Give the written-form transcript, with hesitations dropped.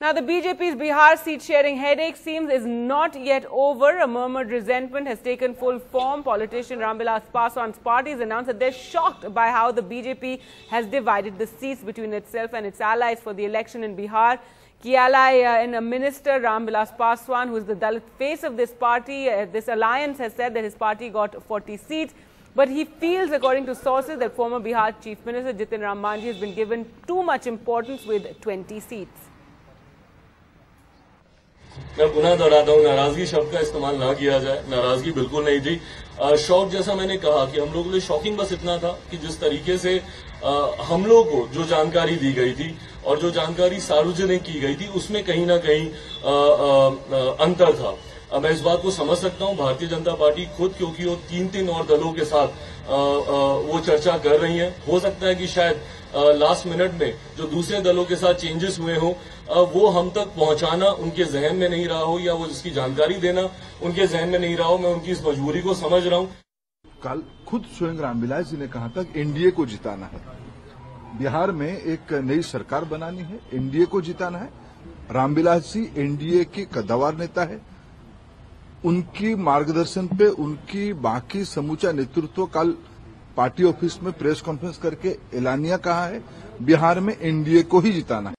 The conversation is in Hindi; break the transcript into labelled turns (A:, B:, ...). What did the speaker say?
A: Now, the BJP's Bihar seat-sharing headache seems is not yet over. A murmured resentment has taken full form. Politician Ramvilas Paswan's party has announced that they're shocked by how the BJP has divided the seats between itself and its allies for the election in Bihar. Key ally in a minister, Ramvilas Paswan, who is the Dalit face of this party, this alliance has said that his party got 40 seats. But he feels, according to sources, that former Bihar Chief Minister Jitin Ram Manjhi has been given too much importance with 20 seats.
B: मैं पुनः दोहराता हूं, नाराजगी शब्द का इस्तेमाल ना किया जाए। नाराजगी बिल्कुल नहीं थी। शौक जैसा मैंने कहा कि हम लोगों के लिए शॉकिंग बस इतना था कि जिस तरीके से हम लोगों को जो जानकारी दी गई थी और जो जानकारी सार्वजनिक की गई थी उसमें कहीं ना कहीं अंतर था। मैं इस बात को समझ सकता हूं, भारतीय जनता पार्टी खुद, क्योंकि वो तीन और दलों के साथ वो चर्चा कर रही है। हो सकता है कि शायद लास्ट मिनट में जो दूसरे दलों के साथ चेंजेस हुए हों वो हम तक पहुंचाना उनके जहन में नहीं रहा हो, या वो जिसकी जानकारी देना उनके जहन में नहीं रहा हो। मैं उनकी इस मजबूरी को समझ रहा हूं।
C: कल खुद स्वयं रामविलास जी ने कहा था कि एनडीए को जिताना है, बिहार में एक नई सरकार बनानी है, एनडीए को जिताना है। रामविलास जी एनडीए के कद्दावर नेता है। उनकी मार्गदर्शन पे उनकी बाकी समूचा नेतृत्व कल पार्टी ऑफिस में प्रेस कॉन्फ्रेंस करके एलानिया कहा है, बिहार में एनडीए को ही जिताना है।